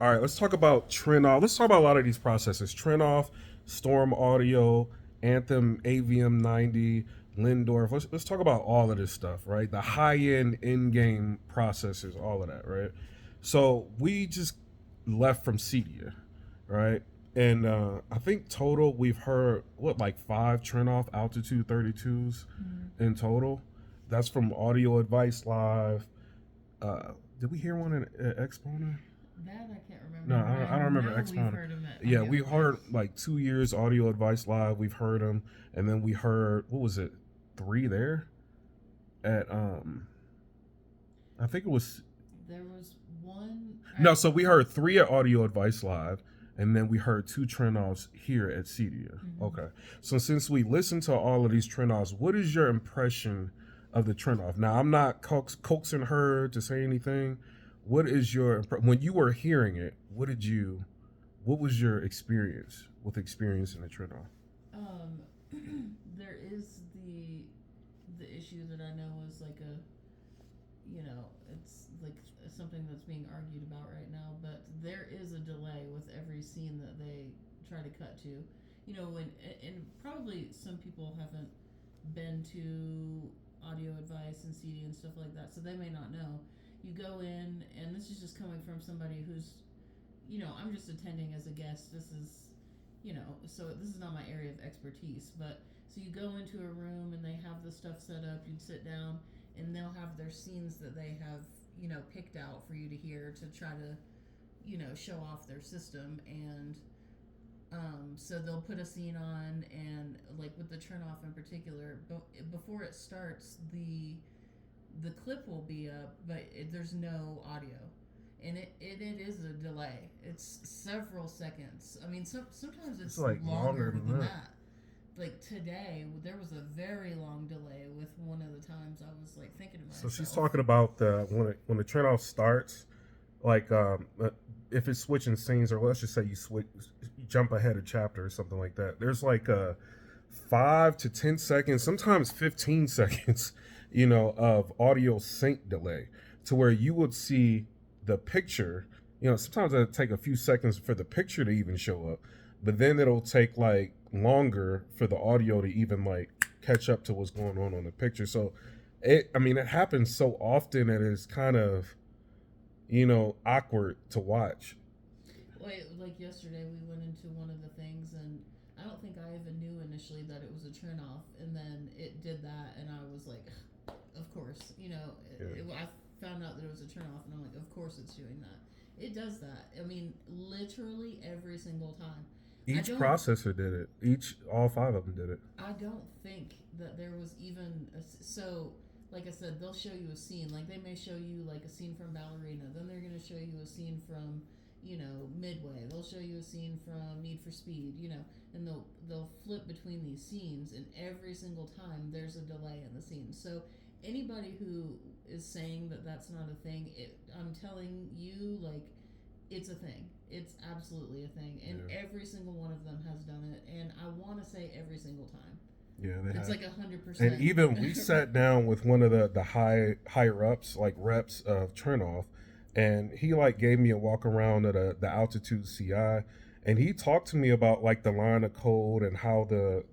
All right, let's talk about TRINNOV. Let's talk about a lot of these processors. TRINNOV, Storm Audio, Anthem AVM 90, Lindorf. Let's talk about all of this stuff, right? The high-end in-game processors, all of that, right? So we just left from CEDIA, right? And I think total we've heard what, like 5 TRINNOV Altitude 32s in total. That's from Audio Advice Live. Did we hear one at Exponent? That I can't remember. No, But I don't remember know Exponent. we've heard him at Yeah, Audio we heard Advice. like 2 years Audio Advice Live. We've heard them, and then we heard, what was it, 3 there at I think it was There was one. no. So we heard 3 at Audio Advice Live, and then we heard 2 TRINNOVs here at CEDIA. Okay, so since we listened to all of these TRINNOVs, what is your impression of the TRINNOV? Now, I'm not coaxing her to say anything. What is your when you were hearing it? What was your experience with experiencing the TRINNOV? Um, there is the issue that I know is like a, it's like something that's being argued about right now. But there is a delay with every scene that they try to cut to. And probably some people haven't been to Audio Advice and CD and stuff like that, so they may not know. You go in, and this is just coming from somebody who's, I'm just attending as a guest. This is, so this is not my area of expertise. But so you go into a room and they have the stuff set up. You'd sit down, and they'll have their scenes that they have, picked out for you to hear to try to, show off their system. And so they'll put a scene on, and like with the TRINNOV in particular, before it starts, the clip will be up, but there's no audio, and it is a delay. It's several seconds. I mean, sometimes it's like longer than that. that. Like today, there was a very long delay with one of the times I was like thinking to So myself. she's talking about when the TRINNOV starts, like if it's switching scenes, or let's just say you jump ahead a chapter or something like that. There's like 5 to 10 seconds, sometimes 15 seconds, of audio sync delay, to where you would see the picture. Sometimes it'll take a few seconds for the picture to even show up, but then it'll take like longer for the audio to even like catch up to what's going on the picture. So it happens so often that it's kind of, awkward to watch. Like yesterday, we went into one of the things, and I don't think I even knew initially that it was a TRINNOV, and then it did that, and I was like, of course, I found out that it was a TRINNOV, and I'm like, of course it's doing that. It does that. I mean, literally every single time. Each processor did it. All 5 of them did it. I don't think that there was even so. Like I said, they'll show you a scene. Like they may show you like a scene from Ballerina, then they're gonna show you a scene from, Midway. They'll show you a scene from Need for Speed, and they'll flip between these scenes, and every single time there's a delay in the scene. So anybody who is saying that that's not a thing, I'm telling you, like, it's a thing. It's absolutely a thing, and every single one of them has done it, and I want to say every single time. Yeah, it's like 100%. And even we sat down with one of the higher ups, like reps of TRINNOV, and he like gave me a walk around of the Altitude CI, and he talked to me about like the line of code and how the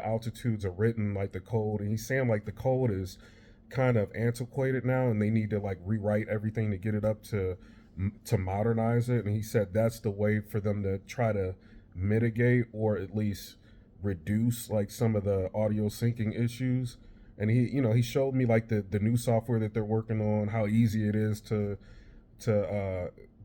altitudes are written, like the code, and he's saying like the code is kind of antiquated now, and they need to like rewrite everything to get it up to modernize it. And he said that's the way for them to try to mitigate or at least reduce like some of the audio syncing issues. And he showed me like the new software that they're working on, how easy it is to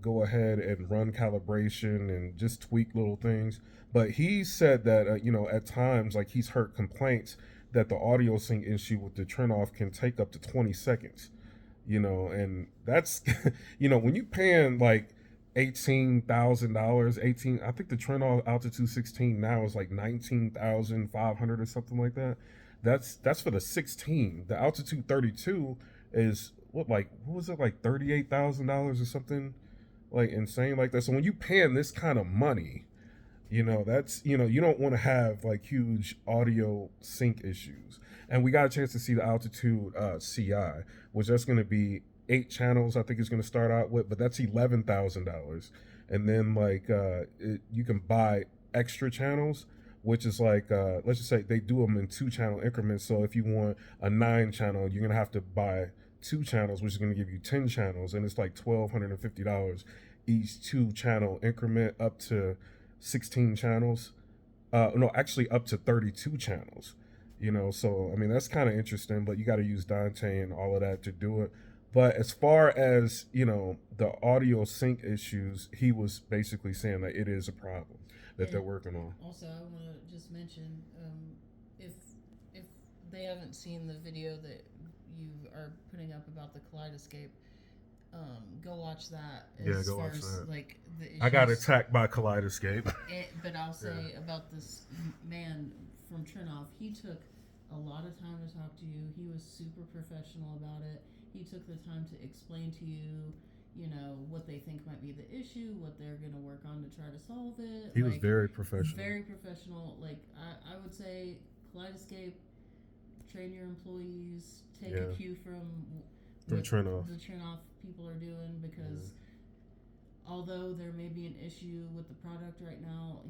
go ahead and run calibration and just tweak little things. But he said that at times, like, he's heard complaints that the audio sync issue with the TRINNOV can take up to 20 seconds. And that's when you paying like $18,000, I think the TRINNOV Altitude 16 now is like 19,500 or something like that. That's for the 16. The Altitude 32 is what was it, like $38,000 or something, like insane like that. So when you paying this kind of money, that's you don't want to have like huge audio sync issues. And we got a chance to see the Altitude CI, which that's going to be 8 channels. I think it's going to start out with, but that's $11,000. And then like you can buy extra channels, which is like let's just say they do them in 2 channel increments. So if you want a 9 channel, you're gonna have to buy 2 channels, which is gonna give you 10 channels, and it's like $1,250 each 2 channel increment up to 16 channels. No, actually up to 32 channels. So I mean that's kind of interesting, but you got to use Dante and all of that to do it. But as far as the audio sync issues, he was basically saying that it is a problem that they're And working on. also, I want to just mention, if if they haven't seen the video that you are putting up about the Kaleidoscape, go watch that. Yeah, As go far watch as that. like the I got issues, attacked by Kaleidoscape. but I'll say about this man from TRINNOV, he took a lot of time to talk to you. He was super professional about it. He took the time to explain to you, what they think might be the issue, what they're going to work on to try to solve it. He was very professional. Very professional. Like, I would say Kaleidoscape, train your employees, take a cue from TRINNOV. the TRINNOV people are doing, because although there may be an issue with the product right now,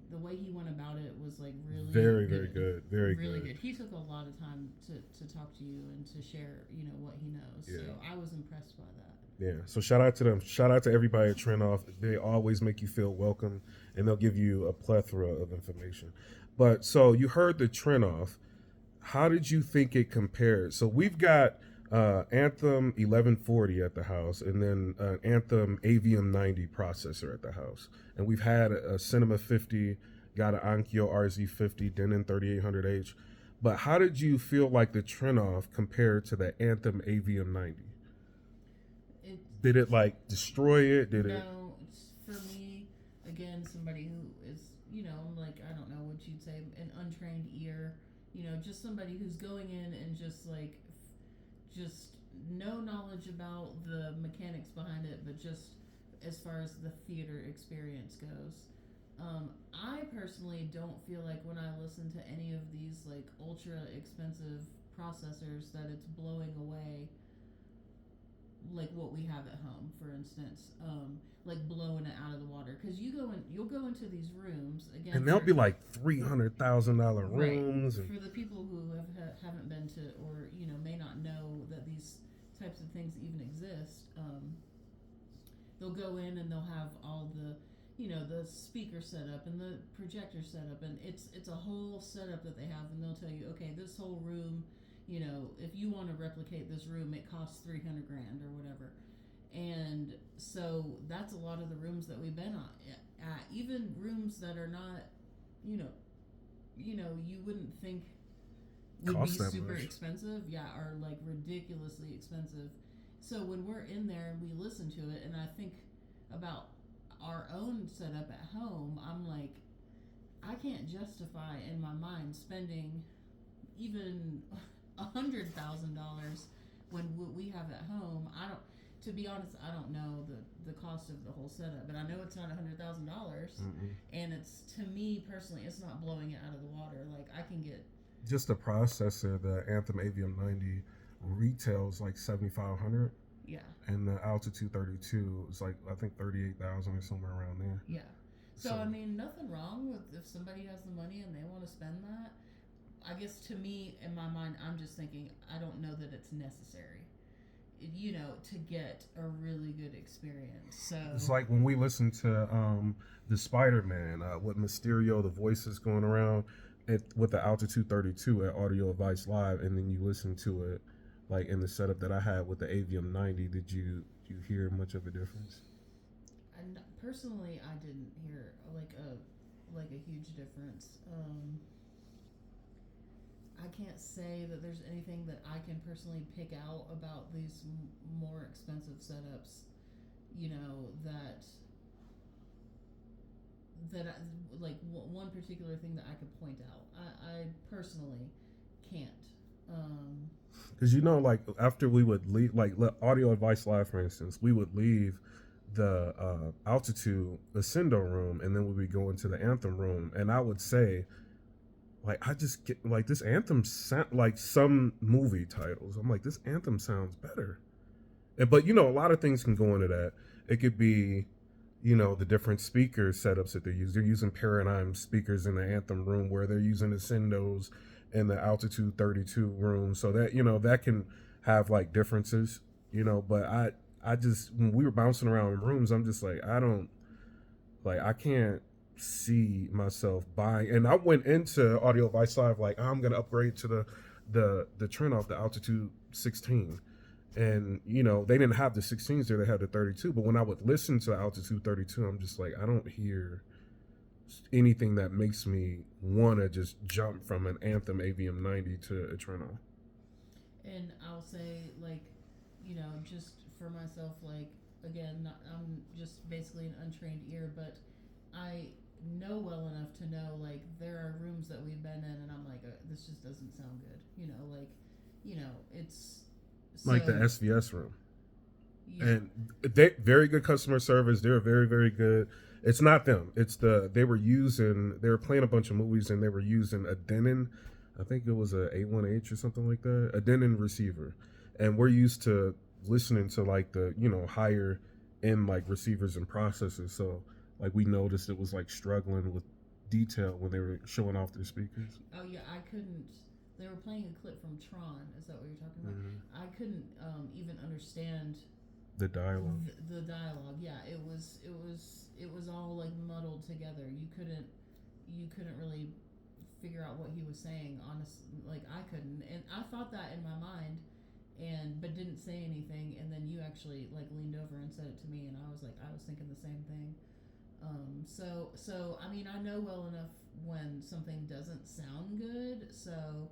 the way he went about it was like really very good. Very really good. He took a lot of time to talk to you and to share what he knows. Yeah. So I was impressed by that. Yeah, so shout out to them. Shout out to everybody at TRINNOV. They always make you feel welcome, and they'll give you a plethora of information. But so you heard the TRINNOV. How did you think it compared? So we've got Anthem 1140 at the house, and then an Anthem AVM 90 processor at the house. And we've had a Cinema 50, got an Onkyo RZ50, Denon 3800H. But how did you feel like the TRINNOV compared to the Anthem AVM 90? Did it like destroy it? No, it's, for me, again, somebody who is, like, I don't know what you'd say, an untrained ear, just somebody who's going in and just no knowledge about the mechanics behind it, but just as far as the theater experience goes. I personally don't feel like when I listen to any of these like ultra expensive processors that it's blowing away like what we have at home, for instance, like blowing it out of the water. Because you'll go into these rooms again, and they'll be like $300,000 rooms. Right. And for the people who haven't been to, or may not know that these types of things even exist, they'll go in and they'll have all the the speaker setup and the projector setup, and it's a whole setup that they have, and they'll tell you, okay, this whole room, if you want to replicate this room, it costs $300,000 or whatever. And so that's a lot of the rooms that we've been at, even rooms that are not, you wouldn't think would cost be that super much. expensive, are like ridiculously expensive. So when we're in there and we listen to it, and I think about our own setup at home, I'm like, I can't justify in my mind spending even $100,000 when what we have at home. To be honest, I don't know the cost of the whole setup, but I know it's not $100,000, and it's, to me personally, it's not blowing it out of the water. Like, I can get just the processor, the Anthem AVM 90 retails like $7,500. Yeah. And the Altitude 32 is like, I think 38,000 or somewhere around there. Yeah. So I mean, nothing wrong with if somebody has the money and they want to spend that. I guess to me, in my mind, I'm just thinking, I don't know that it's necessary, to get a really good experience. So it's like when we listen to the Spider-Man with Mysterio, the voices going around with the Altitude 32 at Audio Advice Live, and then you listen to it like in the setup that I had with the AVM 90. Did you hear much of a difference? And personally, I didn't hear like a huge difference. I can't say that there's anything that I can personally pick out about these more expensive setups, that like one particular thing that I could point out. I personally can't. Because like after we would leave, like Audio Advice Live, for instance, we would leave the Altitude Ascendo room, and then we would go into the Anthem room, and I would say, like, I just get like this Anthem sound like some movie titles. I'm like, this Anthem sounds better, But a lot of things can go into that. It could be, the different speaker setups that they use. They're using Paradigm speakers in the Anthem room, where they're using the Syndos in the Altitude 32 room. So that that can have like differences. But I just, when we were bouncing around in rooms, I'm just like, I can't see myself buying. And I went into Audio Vice Live like, I'm gonna upgrade to the TRINNOV, the Altitude 16. And they didn't have the 16s there; they had the 32. But when I would listen to Altitude 32, I'm just like, I don't hear anything that makes me want to just jump from an Anthem AVM 90 to a TRINNOV. And I'll say, like, just for myself, like, again, I'm just basically an untrained ear, but I know well enough to know, like, there are rooms that we've been in, and I'm like, this just doesn't sound good. It's so, Like the SVS room. yeah. And they very good customer service. They're very, very good. It's not them. It's they were playing a bunch of movies, and they were using a Denon, I think it was a A1H or something like that, a Denon receiver. And we're used to listening to like the, higher end like receivers and processors. So like we noticed it was like struggling with detail when they were showing off their speakers. Oh yeah, I couldn't. They were playing a clip from Tron. Is that what you're talking about? Mm-hmm. I couldn't even understand The dialogue. the dialogue. Yeah, it was all like muddled together. You couldn't really figure out what he was saying. Honestly, like I couldn't, and I thought that in my mind, but didn't say anything. And then you actually like leaned over and said it to me, and I was thinking the same thing. So I mean, I know well enough when something doesn't sound good. So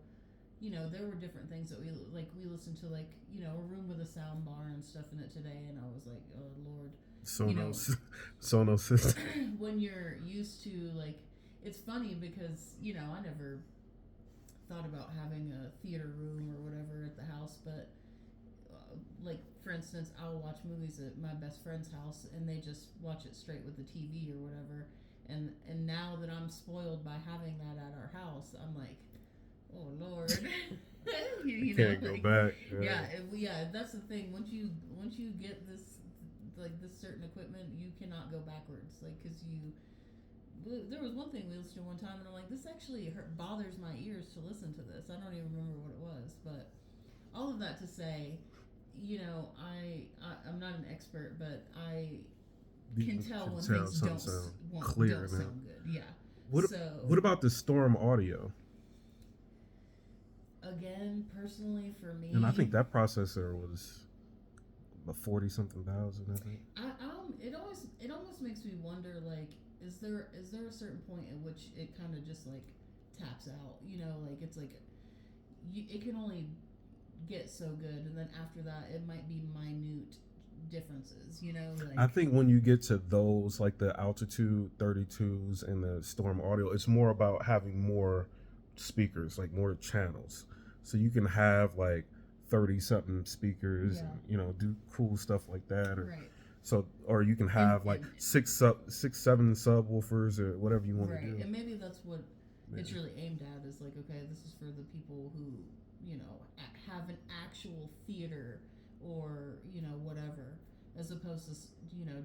there were different things that we listened to, like, a room with a sound bar and stuff in it today, and I was like, oh Lord. Sonos system. When you're used to, like, it's funny because, I never thought about having a theater room or whatever at the house, but like, for instance, I'll watch movies at my best friend's house, and they just watch it straight with the TV or whatever, and now that I'm spoiled by having that at our house, I'm like, oh Lord. you can't go back. Yeah, that's the thing. Once you get this, like, this certain equipment, you cannot go backwards. Like, because there was one thing we listened to one time, and I'm like, this actually bothers my ears to listen to this. I don't even remember what it was, but all of that to say, I'm not an expert, but I can tell when things don't sound good. Yeah. What about the Storm Audio? Again, personally, for me, and I think that processor was a 40-something thousand. I think. It almost makes me wonder, like, is there a certain point at which it kind of just like taps out? Like, it's like it can only get so good, and then after that, it might be minute differences. Like, I think when you get to those, like the Altitude 32s and the Storm Audio, it's more about having more speakers, like more channels, so you can have like 30-something speakers, and do cool stuff like that, or right. So, or you can have like six, seven subwoofers, or whatever you want to do. And maybe that's what it's really aimed at, is like, okay, this is for the people who have an actual theater, or whatever, as opposed to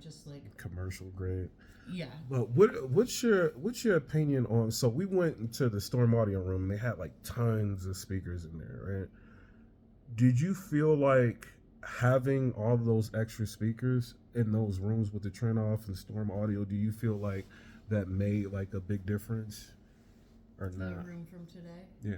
just like commercial grade. Yeah. But what's your opinion on? So we went into the Storm Audio room, and they had like tons of speakers in there, right? Did you feel like having all of those extra speakers in those rooms with the TRINNOV and Storm Audio? Do you feel like that made like a big difference, or not? The room from today. Yeah.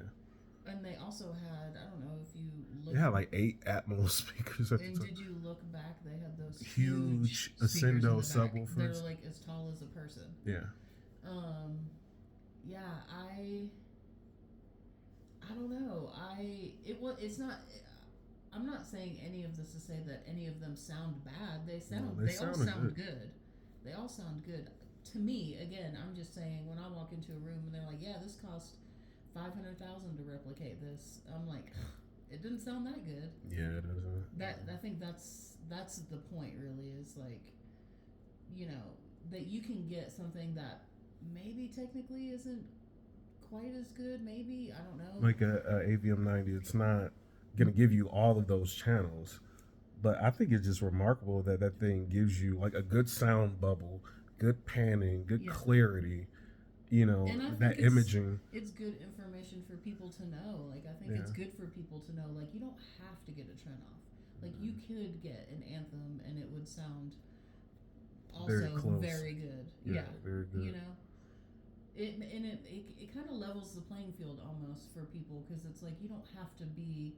And they also had, I don't know if you looked. They had like 8 Atmos speakers at the time. Did you look back? They had those huge Ascendo subwoofers. They're like as tall as a person. Yeah. Yeah, I don't know. It's not. I'm not saying any of this to say that any of them sound bad. They all sound good. They all sound good. To me, again, I'm just saying, when I walk into a room and they're like, yeah, this cost $500,000 to replicate this, I'm like, it didn't sound that good. Yeah, it doesn't. I think that's the point, really, is like, that you can get something that maybe technically isn't quite as good. Maybe, I don't know. Like a AVM 90, it's not gonna give you all of those channels, But I think it's just remarkable that that thing gives you like a good sound bubble, good panning, good Yeah. clarity. You know, And I think that imaging. it's good information for people to know. Like I think Yeah, it's good for people to know. Like you don't have to get a turn off. Like you could get an anthem and it would sound very also close. very good. Yeah, Yeah, very you good. know, it kind of levels the playing field almost for people because it's like you don't have to be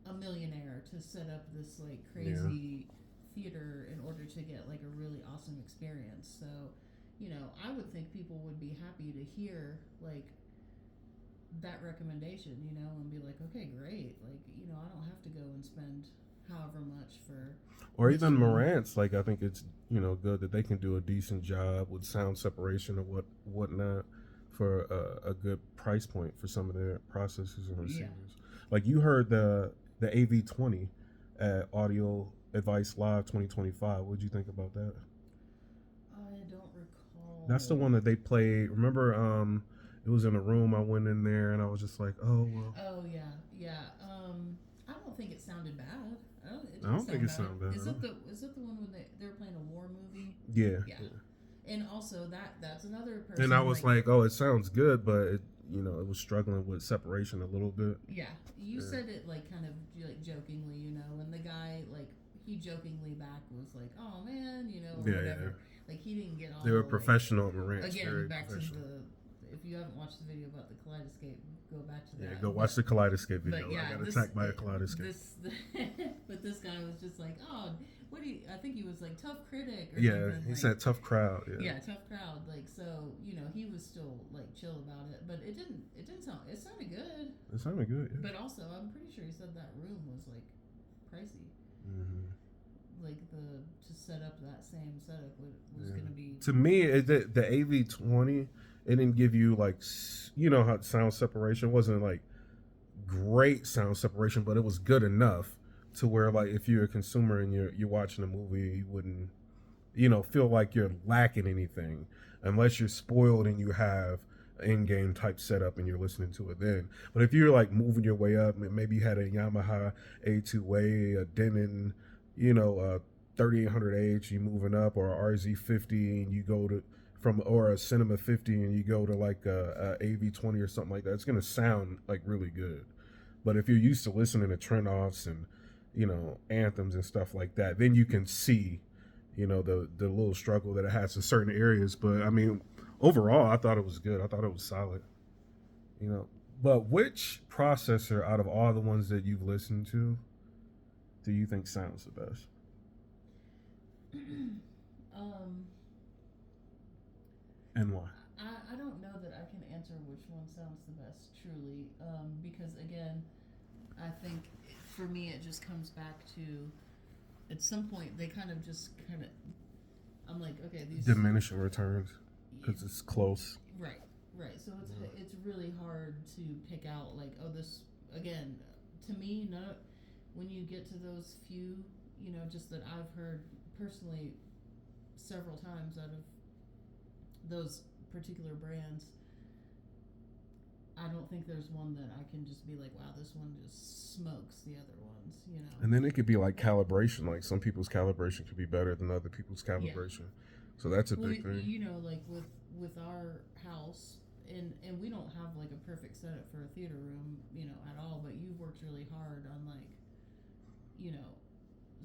a millionaire to set up this like Yeah, crazy theater in order to get like a really awesome experience. So, you know, I would think people would be happy to hear like that recommendation, you know, and be like, okay, great. Like, you know, I don't have to go and spend however much for or this even room. Marantz. Like I think it's good that they can do a decent job with sound separation or whatnot for a good price point for some of their processors and Yeah. receivers. Like you heard the AV20 at Audio Advice Live 2025. What'd you think about that? I don't recall. That's the one that they played. Remember, it was in a room. I went in there and I was just like, oh well. Oh yeah, yeah. I don't think it sounded bad. It I didn't don't think sound it bad. sounded bad Is at all. it the one when they were playing a war movie? Yeah, Yeah. yeah. And also that's another And I person was like like, oh, it sounds good, but it was struggling with separation a little bit. yeah. You Yeah, said it like kind of like jokingly, you know, and the guy like he jokingly back was like, oh man, you know, or yeah, yeah. whatever. Like he didn't get They were all like professional at Marantz, again very back to professional. the if you haven't watched the video about the kaleidoscope, go back to Yeah, that. go watch the Kaleidoscope But video. I yeah, got this attacked by a Kaleidoscope. this but this guy was just like, oh, what do you? I think he was like tough critic or Yeah, something. he Like, said tough crowd. Yeah, yeah, tough crowd. Like so, you know, he was still like chill about it, but it didn't sound it sounded good. it sounded good. Yeah. But also, I'm pretty sure he said that room was like pricey. Hmm. Like the to set up that same setup was Yeah. gonna be To me, the AV20, it didn't give you like how sound separation wasn't like great sound separation, but it was good enough to where like if you're a consumer and you're watching a movie, you wouldn't feel like you're lacking anything unless you're spoiled and you have in-game type setup and you're listening to it then. But if you're like moving your way up, maybe you had a Yamaha A2A, a Denon, a 3800H, you moving up, or a RZ50, and you go to or a Cinema 50 and you go to like a AV20 or something like that, it's gonna sound like really good. But if you're used to listening to Trinoffs and anthems and stuff like that, then you can see the little struggle that it has in certain areas. But I mean, overall, I thought it was good. I thought it was solid. You know, but which processor out of all the ones that you've listened to do you think sounds the best? um And why? I don't know that I can answer which one sounds the best truly because again I think for me it just comes back to at some point they kind of I'm like okay these Diminishing returns because it's close. right right so it's really hard to pick out like oh this again to me no when you get to those few just that I've heard personally several times out of those particular brands I don't think there's one that I can just be like, wow, this one just smokes the other ones, you know. And then it could be like calibration. Like some people's calibration could be better than other people's Yeah. calibration. So that's a big thing. You know, like with our house, and we don't have like a perfect setup for a theater room, at all. But you've worked really hard on like,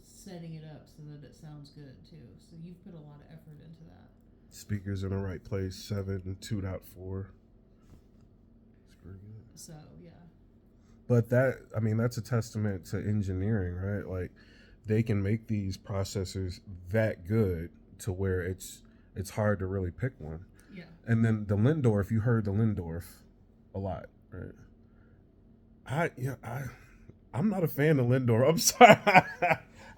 setting it up so that it sounds good too. So you've put a lot of effort into that. Speakers in the right place. 7 and 2.4. It's pretty good. So yeah. But that's a testament to engineering, right? Like they can make these processors that good to where it's hard to really pick one. Yeah. And then the Lindorf, you heard the Lindorf a lot, right? I'm not a fan of Lindorf. I'm sorry.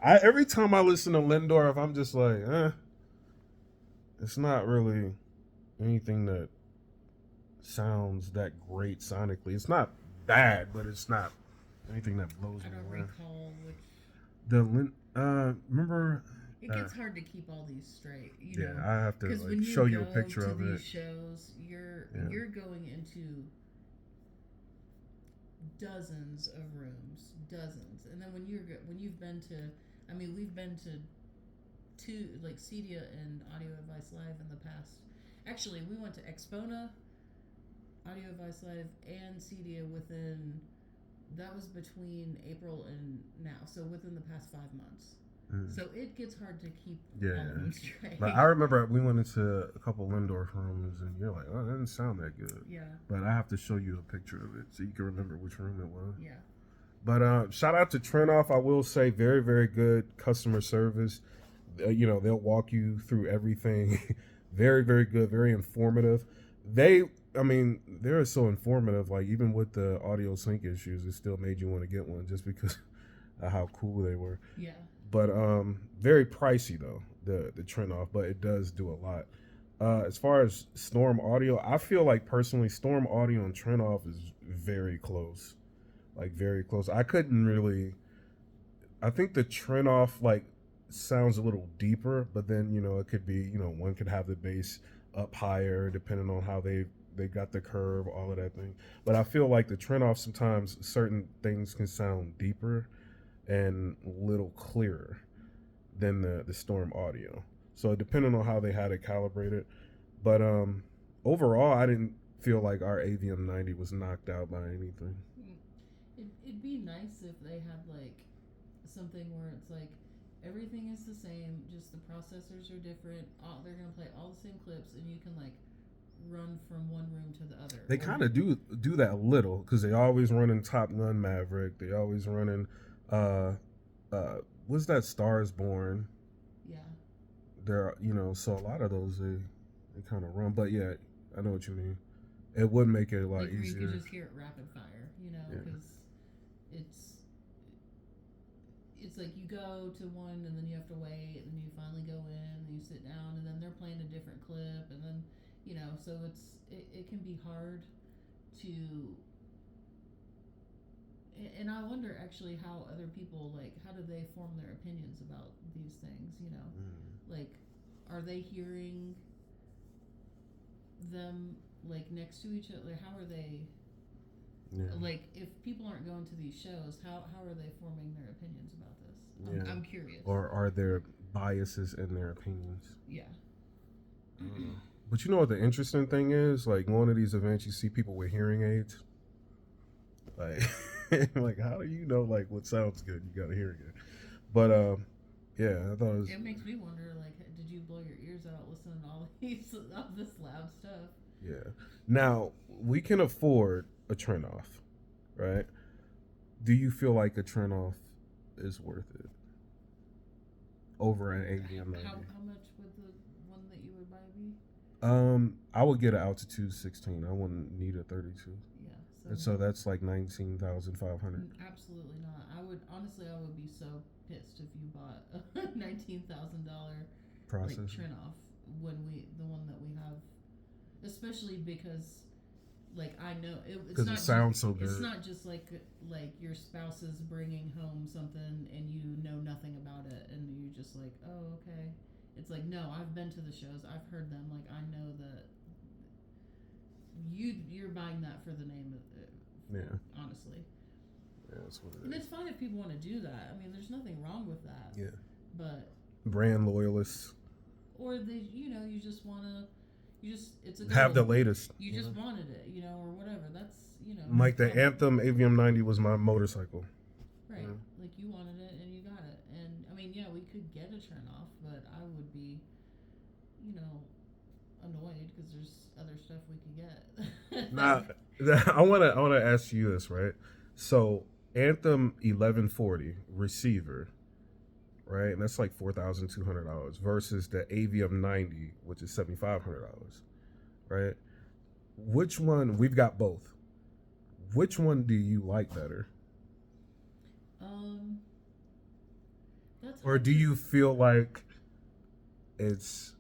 Every time I listen to Lindorf, I'm just like, it's not really anything that sounds that great sonically. It's not bad, but it's not anything that blows me away. I don't recall which. Remember? It gets hard to keep all these straight. Yeah, I have to when you show you a go picture to of these it. shows, you're going into dozens of rooms, dozens, and then when you've been to I mean, we've been to two, like CEDIA and Audio Advice Live in the past. Actually, we went to Expona, Audio Advice Live, and CEDIA within, that was between April and now, so within the past 5 months. So it gets hard to keep all of them straight. But I remember we went into a couple Lindorf rooms, and you're like, "Oh, that didn't sound that good." Yeah. But I have to show you a picture of it so you can remember which room it was. Yeah. But shout out to TRINNOV. I will say, very, very good customer service. They'll walk you through everything. Very, very good. Very informative. They're so informative. Like, even with the audio sync issues, it still made you want to get one just because of how cool they were. Yeah. But very pricey though, the TRINNOV, but it does do a lot. As far as Storm Audio, I feel like personally Storm Audio and TRINNOV is very close. Like, very close. I think the TRINNOV like sounds a little deeper, but then it could be, one could have the bass up higher depending on how they got the curve, all of that thing. But I feel like the TRINNOV, sometimes certain things can sound deeper and a little clearer than the Storm Audio. So depending on how they had it calibrated. But overall, I didn't feel like our AVM 90 was knocked out by anything. It'd be nice if they had like something where it's like everything is the same, just the processors are different. They're gonna play all the same clips, and you can like run from one room to the other. They kind of do that a little, because they always running Top Gun Maverick. They always running what's that, Stars Born. Yeah. There, so a lot of those they kind of run. But yeah, I know what you mean. It would make it a lot easier. You could just hear it rapid fire, because it's like you go to one and then you have to wait, and then you finally go in and you sit down, and then they're playing a different clip, and then so it can be hard to. And I wonder actually how other people, like, how do they form their opinions about these things, Like, are they hearing them, like, next to each other? Like, how are they, like, if people aren't going to these shows, how are they forming their opinions about this? I'm curious. Or are there biases in their opinions? Yeah. But you know what the interesting thing is? Like, one of these events, you see people with hearing aids. Like... like, how do you know like what sounds good? You got a hearing aid. But yeah, I thought it makes me wonder, like, did you blow your ears out listening to all this loud stuff? Yeah. Now, we can afford a TRINNOV, right? Do you feel like a TRINNOV is worth it over an AVM 90? How much would the one that you would buy be? I would get an Altitude 16. I wouldn't need a 32. Yeah. So that's like $19,500. Absolutely not. I would be so pissed if you bought a $19,000 processor, like, TRINNOV the one that we have, especially because, like, I know because it sounds so good. It's not just like your spouse is bringing home something and you know nothing about it and you just like, oh, okay. It's like, no, I've been to the shows, I've heard them, like, I know that you're buying that for the name of it. Yeah. Honestly. Yeah, that's what it is. And it's fine if people want to do that. I mean, there's nothing wrong with that. Yeah. But brand loyalists. Or they, you just want to, it's a have the latest. You just wanted it, or whatever. That's, like the Anthem AVM 90 was my motorcycle. Right. Like, you wanted it and you got it. And I mean, yeah, we could get a TRINNOV, but I would be, annoyed because there's other stuff we could get. Now, I wanna ask you this, right? So Anthem 1140 receiver, right? And that's like $4,200 versus the AVM 90, which is $7,500, right? Which one? We've got both. Which one do you like better? That's or do you feel like it's?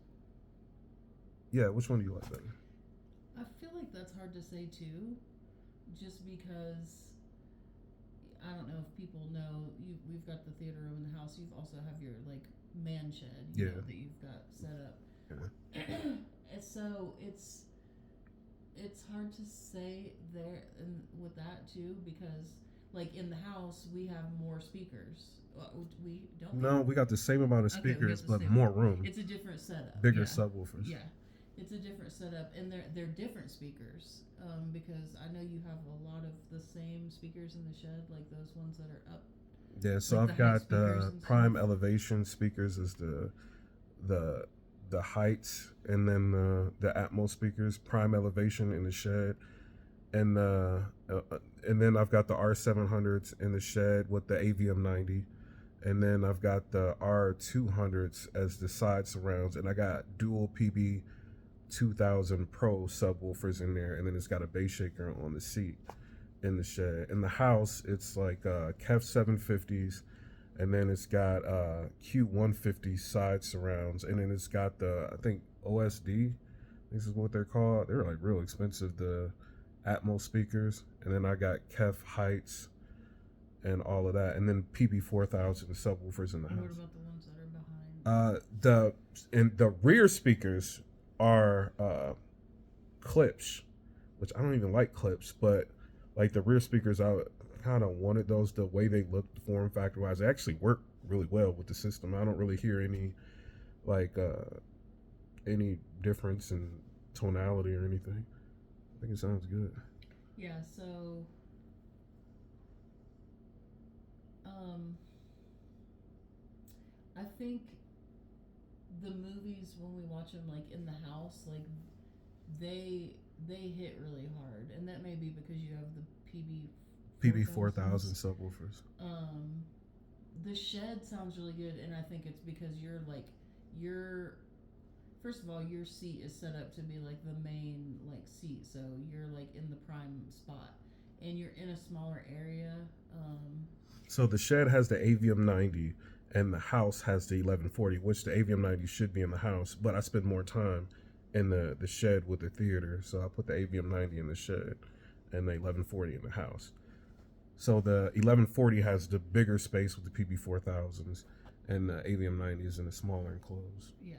Yeah, which one do you like better? I feel like that's hard to say too, just because I don't know if people know we've got the theater room in the house. You also have your like man shed, that you've got set up. Yeah. And so it's hard to say there and with that too, because like in the house we have more speakers We don't. No, we got the same amount of Okay, we got speakers, the but same. more room, It's a different setup. bigger Yeah. subwoofers. Yeah, it's a different setup, and they're different speakers. Because I know you have a lot of the same speakers in the shed, like those ones that are up. Yeah, so Like I've the height got speakers the and prime stuff. elevation speakers as the the heights, and then the Atmos speakers, prime elevation in the shed, and and then I've got the R700s in the shed with the AVM 90, and then I've got the R200s as the side surrounds, and I got dual PB 2000 Pro subwoofers in there, and then it's got a bass shaker on the seat in the shed. In the house, it's like KEF 750s, and then it's got Q150 side surrounds, and then it's got the, I think, OSD. This is what they're called. They're like real expensive, the Atmos speakers, and then I got KEF heights and all of that, and then PB 4000 subwoofers in the And house. what about the ones that are behind? The rear speakers are clips, which I don't even like clips, but like the rear speakers, I kind of wanted those the way they looked form factor wise. They actually work really well with the system. I don't really hear any difference in tonality or anything. I think it sounds good. Yeah. So. I think the movies when we watch them like in the house, like they hit really hard, and that may be because you have the PB 4000 subwoofers. The shed sounds really good, and I think it's because you're first of all, your seat is set up to be like the main like seat, so you're like in the prime spot, and you're in a smaller area. So the shed has the AVM 90, and the house has the 1140, which the AVM 90 should be in the house, but I spend more time in the shed with the theater, so I put the AVM 90 in the shed and the 1140 in the house. So the 1140 has the bigger space with the PB 4000s, and the AVM 90 is in a smaller enclosed. Yeah.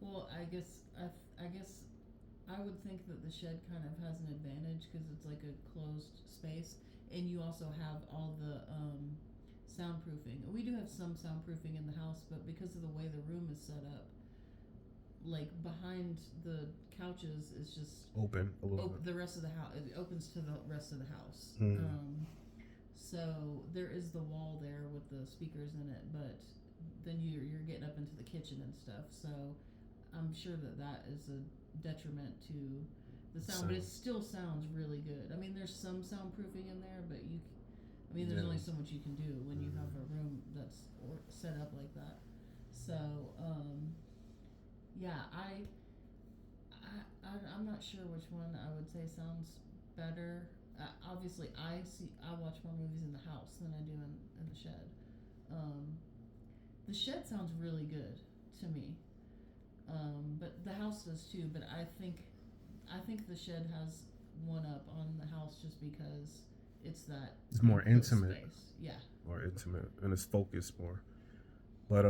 Well, I guess I would think that the shed kind of has an advantage because it's like a closed space, and you also have all the soundproofing. We do have some soundproofing in the house, but because of the way the room is set up, like behind the couches is just Open a little bit. the rest of the house. It opens to the rest of the house. So there is the wall there with the speakers in it, but then you're getting up into the kitchen and stuff. So I'm sure that is a detriment to the sound, but it still sounds really good. I mean, there's some soundproofing in there, but there's only so much you can do when you have a room that's set up like that. So yeah, I'm not sure which one I would say sounds better. Obviously, I watch more movies in the house than I do in the shed. The shed sounds really good to me, but the house does too. But I think the shed has one up on the house just because it's more intimate. Space. Yeah, more intimate, and it's focused more. But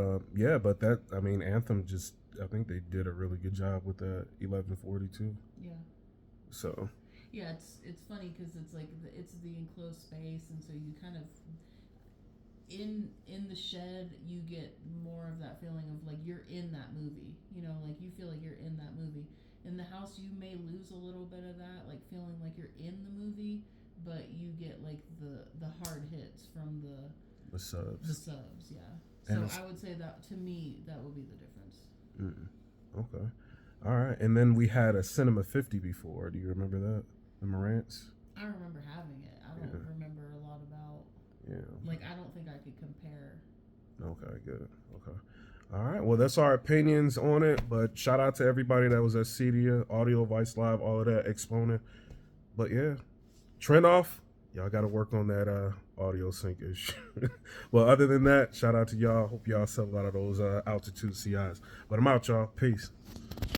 but that, I mean, Anthem just, I think they did a really good job with the 1142. Yeah. So. Yeah, it's funny because it's like it's the enclosed space, and so you kind of in the shed you get more of that feeling of like you're in that movie. You know, like you feel like you're in that movie. In the house, you may lose a little bit of that, like feeling like you're in the movie, but you get like the hard hits from the subs. The subs, yeah. So I would say that to me that would be the difference. Okay. All right. And then we had a Cinema 50 before. Do you remember that? The Marantz? I remember having it. I don't remember a lot about. Yeah. Like, I don't think I could compare. Okay, good. Okay. All right. Well, that's our opinions on it. But shout out to everybody that was at CEDIA, Audio Vice Live, all of that, Exponent. But yeah, TRINNOV, y'all got to work on that audio syncage. Well, other than that, shout out to y'all. Hope y'all sell a lot of those altitude CIs. But I'm out, y'all. Peace.